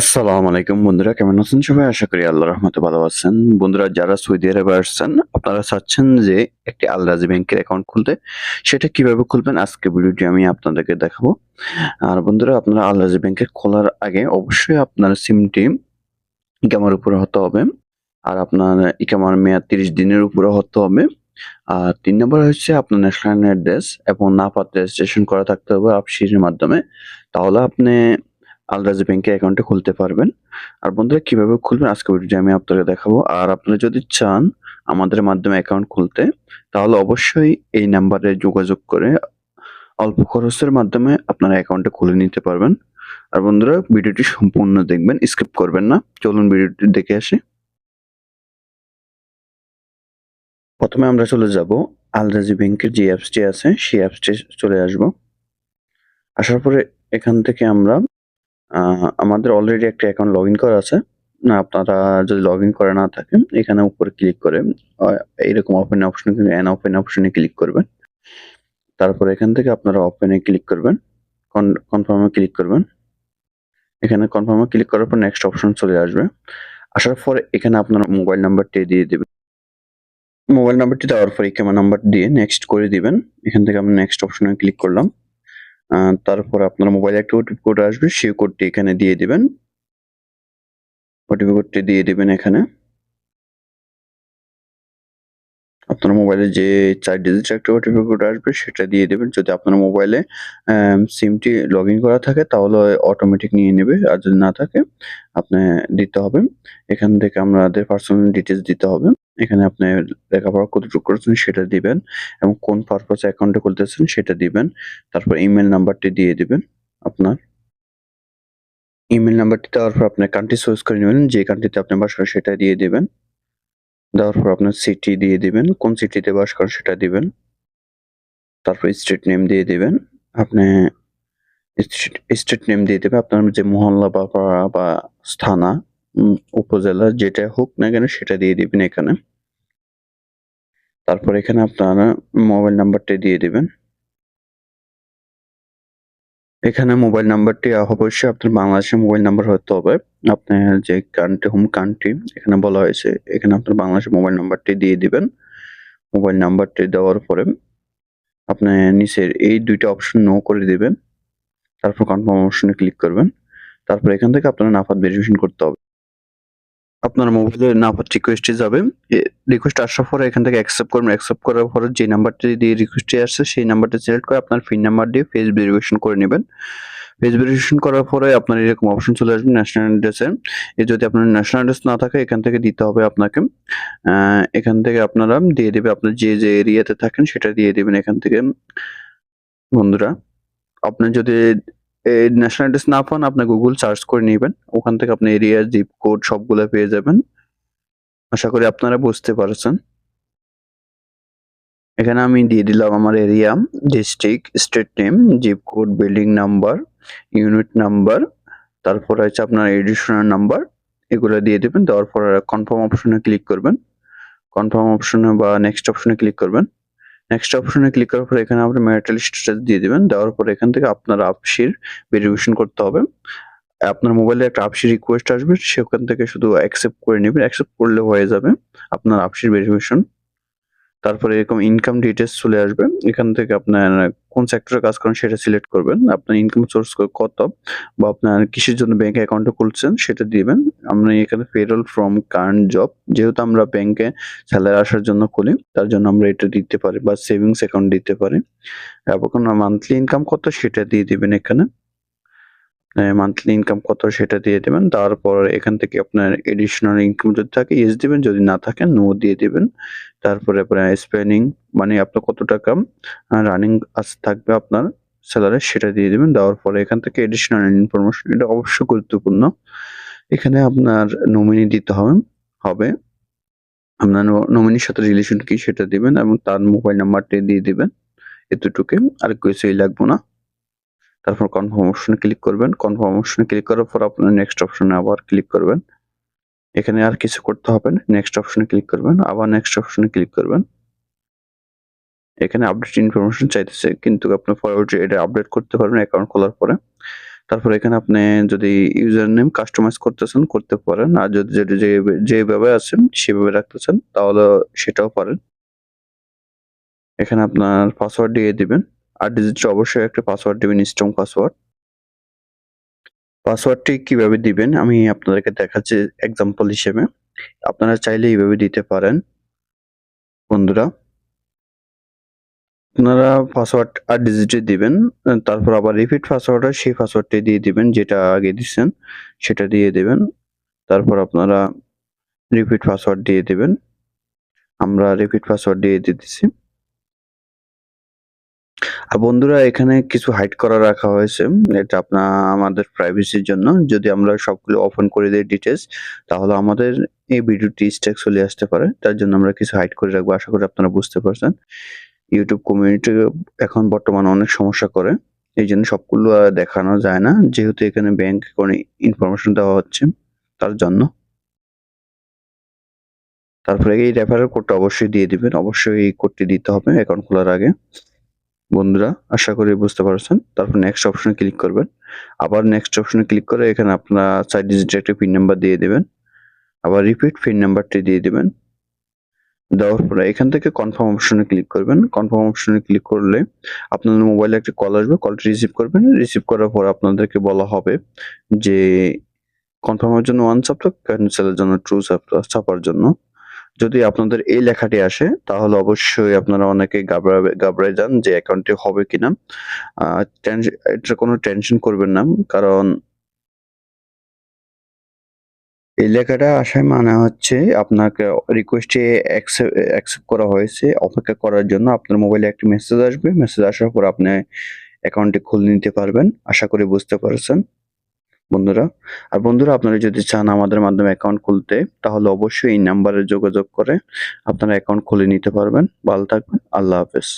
আসসালামু আলাইকুম বন্ধুরা, কেমন আছেন সবাই? আশা করি আল্লাহর রহমতে ভালো আছেন। বন্ধুরা, যারা সৌদি আরবে আসছেন, আপনারা চাচ্ছেন যে একটি আল রাজি ব্যাংকের অ্যাকাউন্ট খুলতে, সেটা কিভাবে খুলবেন আজকে ভিডিওটি আমি আপনাদেরকে দেখাবো। আর বন্ধুরা, আপনারা আল রাজি ব্যাংকে খোলার আগে অবশ্যই আপনার সিমটি ইকামার উপরে হতে হবে। আর আপনার ইকামার মেয়াদ ৩০ দিনের উপরে হতে হবে। আর ৩ নম্বর হচ্ছে আপনার ন্যাশনাল অ্যাড্রেস এবং নাফাত রেজিস্ট্রেশন করা থাকতে হবে আবশিসের মাধ্যমে। তাহলে আপনি আল রাজি ব্যাংকে অ্যাকাউন্টটা খুলতে পারবেন। আর বন্ধুরা, কিভাবে খুলবেন আজকে ভিডিওতে আমি আপনাদের দেখাবো। আর আপনারা যদি চান আমাদের মাধ্যমে অ্যাকাউন্ট খুলতে, তাহলে অবশ্যই এই নাম্বারে যোগাযোগ করে অল্প খরচের মাধ্যমে আপনার অ্যাকাউন্টটা খুলে নিতে পারবেন। আর বন্ধুরা, ভিডিওটি সম্পূর্ণ দেখবেন, স্কিপ করবেন না। চলুন ভিডিওটি দেখে আসি। প্রথমে আমরা চলে যাব আল রাজি ব্যাংকের যে অ্যাপসটি আছে সেই অ্যাপসটি চলে আসব। আসার পরে এখান থেকে আমরা আমাদের অলরেডি একটা অ্যাকাউন্ট লগইন করা আছে। না, আপনারা যদি লগইন করা না থাকেন, এখানে উপরে ক্লিক করে আ এইরকম ওপেন অপশনে ওপেন অপশনে ক্লিক করবেন। তারপরে এখান থেকে আপনারা ওপেনে ক্লিক করবেন। কনফার্ম এ ক্লিক করবেন। এখানে কনফার্ম এ ক্লিক করার পর নেক্সট অপশন চলে আসবে। আসার পরে এখানে আপনার মোবাইল নাম্বারটি দিয়ে দিবেন। মোবাইল নাম্বারটি দেওয়ার পর ইকামা নাম্বার দিয়ে নেক্সট করে দিবেন। এখান থেকে আমরা নেক্সট অপশনে ক্লিক করলাম। তারপর আপনার মোবাইলে একটা ওটিপি কোড আসবে, সেই কোডটি এখানে দিয়ে দিবেন। ওটিপি কোডটি দিয়ে দিবেন এখানে। আপনার মোবাইলে যে ৪ ডিজিটের একটা ওটিপি কোড আসবে সেটা দিয়ে দিবেন। যদি আপনার মোবাইলে সিমটি লগইন করা থাকে তাহলে অটোমেটিক নিয়ে নেবে। আর যদি না থাকে আপনি দিতে হবে। এখান থেকে আমাদের পার্সোনাল ডিটেইলস দিতে হবে। এখানে আপনি লেখাপড়া কতটুকু করেছেন সেটা দিবেন এবং কোন পারপাসে অ্যাকাউন্টটা খুলতেছেন সেটা দিবেন। তারপর ইমেইল নাম্বারটি দিয়ে দিবেন আপনার। ইমেইল নাম্বারটি দেওয়ার পর আপনার কান্ট্রি চুজ করে নিবেন। যে কান্ট্রিতে আপনি বাস করেন সেটা দিয়ে দিবেন। দেওয়ার পর আপনার সিটি দিয়ে দিবেন। কোন সিটিতে বাস করেন সেটা দিবেন। তারপর স্ট্রিট নেম দিয়ে দিবেন। আপনি স্ট্রিট নেম দিয়ে দিবেন। আপনার যে মহল্লা বা পাড়া বা থানা, উপজেলা যেটা হোক না কেন সেটা দিয়ে দিবেন এখানে। তারপর এখানে আপনারা মোবাইল নাম্বারটা দিয়ে দিবেন। এখানে মোবাইল নাম্বারটি অবশ্যই আপনার বাংলাদেশের মোবাইল নাম্বার হতে হবে। আপনার যে হোম কান্ট্রি এখানে বলা হয়েছে, এখানে আপনার বাংলাদেশের মোবাইল নাম্বারটি দিয়ে দিবেন। মোবাইল নাম্বারটি দেওয়ার পরে আপনি নিচের এই ২ টা অপশন নো করে দিবেন। তারপর কনফার্ম অপশনে ক্লিক করবেন। তারপর এখান থেকে আপনার নাফাত ভেরিফিকেশন করতে হবে। আপনার মোবাইলে নাফাত রিকোয়েস্টে যাবে। রিকোয়েস্ট আসার পরে এখান থেকে অ্যাকসেপ্ট করবেন। অ্যাকসেপ্ট করার পরে যে নাম্বারটি দিয়ে রিকোয়েস্টটি আসছে সেই নাম্বারটি সিলেক্ট করে আপনার পিন নাম্বার দিয়ে ফেস ভেরিফিকেশন করে নিবেন। ফেস ভেরিফিকেশন করার পরে আপনার এরকম অপশন চলে আসবে ন্যাশনাল অ্যাড্রেসে। যদি আপনার ন্যাশনাল অ্যাড্রেস না থাকে এখান থেকে দিতে হবে আপনাকে। এখান থেকে আপনারা দিয়ে দিবে আপনার যে এরিয়াতে থাকেন সেটা দিয়ে দিবেন এখান থেকে। বন্ধুরা, আপনি যদি ন্যাশনাল অ্যাড্রেস না পান আপনি গুগল সার্চ করে নিবেন। ওখান থেকে আপনি এরিয়া, জিপ কোড সবগুলা পেয়ে যাবেন। আশা করি আপনারা বুঝতে পারছেন। এখানে আমি দিয়ে দিলাম আমার area, district, state name, zip code, building number, unit number, তারপরে হচ্ছে আপনার এডিশনাল নাম্বার, এগুলো দিয়ে দিবেন। দেওয়ার পর কনফার্ম অপশনে ক্লিক করবেন। কনফার্ম অপশনে বা নেক্সট অপশনে ক্লিক করবেন। নেক্সট অপশনে ক্লিক করার পর এখানে আপনি ম্যারিটাল স্ট্যাটাস দিয়ে দিবেন। দেওয়ার পর এখান থেকে আপনার আবশির ভেরিফিকেশন করতে হবে। আপনার মোবাইলে একটা আবশির রিকোয়েস্ট আসবে, সেখান থেকে শুধু অ্যাকসেপ্ট করে নিবেন। অ্যাকসেপ্ট করলে হয়ে যাবে আপনার আবশির ভেরিফিকেশন। তারপরে এরকম ইনকাম ডিটেইলস চলে আসবে। এখান থেকে আপনার কোন সেক্টরে কাজ করেন সেটা সিলেক্ট করবেন। আপনার ইনকাম সোর্স কত বা আপনার কিসের জন্য ব্যাংক অ্যাকাউন্টটা খুলছেন সেটা দিবেন। আমরা এখানে পেরোল ফ্রম কারেন্ট জব, যেহেতু আমরা ব্যাংকে স্যালারি আসার জন্য খুলি তার জন্য আমরা এটা দিতে পারি বা সেভিংস অ্যাকাউন্ট দিতে পারি। এবং মান্থলি ইনকাম কত সেটা দিয়ে দিবেন এখানে। মান্থলি ইনকাম কত সেটা দিয়ে দিবেন। তারপর এখান থেকে আপনার এডিশনাল ইনকাম যদি থাকে ইয়েস দিবেন, যদি না থাকে নো দিয়ে দিবেন। তারপরে আপনার স্পেন্ডিং মানে আপনার কত টাকা রানিং থাকবে আপনার স্যালারি সেটা দিয়ে দিবেন। দেওয়ার পরে এখান থেকে এডিশনাল ইনফরমেশন, এটা অবশ্যই গুরুত্বপূর্ণ। এখানে আপনার নমিনি দিতে হবে। আপনার নমিনির সাথে রিলেশন কি সেটা দিবেন এবং তার মোবাইল নাম্বারটা দিয়ে দিবেন। এতটুকুই, আর কিছুই লাগবে না। তারপর কনফার্ম অপশনে ক্লিক করবেন। কনফার্ম অপশনে ক্লিক করার পর আপনার নেক্সট অপশনে আবার ক্লিক করবেন। এখানে আর কিছু করতে হবে না। নেক্সট অপশনে ক্লিক করবেন। আবার নেক্সট অপশনে ক্লিক করবেন। এখানে আপডেট ইনফরমেশন চাইতেছে, কিন্তু আপনি পরবর্তী এটা আপডেট করতে পারবেন অ্যাকাউন্ট খোলার পরে। তারপর এখানে আপনি যদি ইউজার নেম কাস্টমাইজ করতেছেন করতে পারেন। আর যদি যেভাবে আছেন সেভাবে রাখতে চান তাহলে সেটাও পারেন। এখানে আপনার পাসওয়ার্ড দিয়ে দিবেন। ৮ ডিজিটের অবশ্যই একটা পাসওয়ার্ড দিবেন, স্ট্রং পাসওয়ার্ড। পাসওয়ার্ডটি কিভাবে দিবেন আমি আপনাদেরকে দেখাচ্ছি এক্সাম্পল হিসেবে। আপনারা চাইলে এইভাবে দিতে পারেন বন্ধুরা। আপনারা পাসওয়ার্ড ৮ ডিজিটের দিবেন। তারপর আবার রিপিট পাসওয়ার্ড হয় সেই পাসওয়ার্ডটি দিয়ে দিবেন যেটা আগে দিছেন সেটা দিয়ে দিবেন। তারপর আপনারা রিপিট পাসওয়ার্ড দিয়ে দিবেন। আমরা রিপিট পাসওয়ার্ড দিয়ে দিতেছি। আর বন্ধুরা এখানে কিছু হাইড করা রাখা হয়েছে। এটা আমাদের প্রাইভেসির জন্য। যদি আমরা সবগুলো ওপেন করে দেই ডিটেইলস তাহলে আমাদের এই ভিডিওটি স্ট্রাইক চলে আসতে পারে। তার জন্য আমরা কিছু হাইড করে রাখবো। আশা করি আপনারা বুঝতে পারছেন। YouTube কমিউনিটি এখন বর্তমানে অনেক সমস্যা করে। এইজন্য সবগুলো দেখানো যায় না। যেহেতু এখানে ব্যাংক অ্যাকাউন্ট ইনফরমেশন দেওয়া হচ্ছে তার জন্য। তারপরে এই রেফারেল কোডটা অবশ্যই দিয়ে দিবেন। অবশ্যই এই কোডটি দিতে হবে অ্যাকাউন্ট খোলার আগে। বন্ধুরা আশা করি বুঝতে পারছেন। তারপর নেক্সট অপশনে ক্লিক করবেন। আবার নেক্সট অপশনে ক্লিক করে এখানে আপনার ৪ ডিজিটের একটা পিন নাম্বার দিয়ে দিবেন। আবার রিপিট পিন নাম্বারটি দিয়ে দিবেন। দেওয়ার পরে এখান থেকে কনফার্ম অপশনে ক্লিক করবেন। কনফার্ম অপশনে ক্লিক করলে আপনাদের মোবাইলে একটা কল আসবে। কলটি রিসিভ করবেন। রিসিভ করার পর আপনাদেরকে বলা হবে যে কনফার্মের জন্য 1 চাপতে, ক্যানসেলের জন্য 2 চাপার জন্য। যদি আপনাদের এই লেখাটি আসে তাহলে অবশ্যই আপনারা অনেকে ঘাবড়ায় যান যে অ্যাকাউন্টটি হবে কিনা। এটার কোনো টেনশন করবেন না। কারণ এই লেখাটা আসার মানে হচ্ছে আপনাকে রিকোয়েস্টে অ্যাকসেপ্ট করা হয়েছে। অপেক্ষা করার জন্য আপনার মোবাইলে একটি মেসেজ আসবে। মেসেজ আসার পর আপনি অ্যাকাউন্টটি খুলে নিতে পারবেন। আশা করি বুঝতে পারছেন বন্ধুরা। আর বন্ধুরা আপনারা যদি চান আমাদের মাধ্যমে অ্যাকাউন্ট খুলতে তাহলে অবশ্যই এই নাম্বারে যোগাযোগ করে আপনারা অ্যাকাউন্ট খুলে নিতে পারবেন। ভালো থাকবেন। আল্লাহ হাফেজ।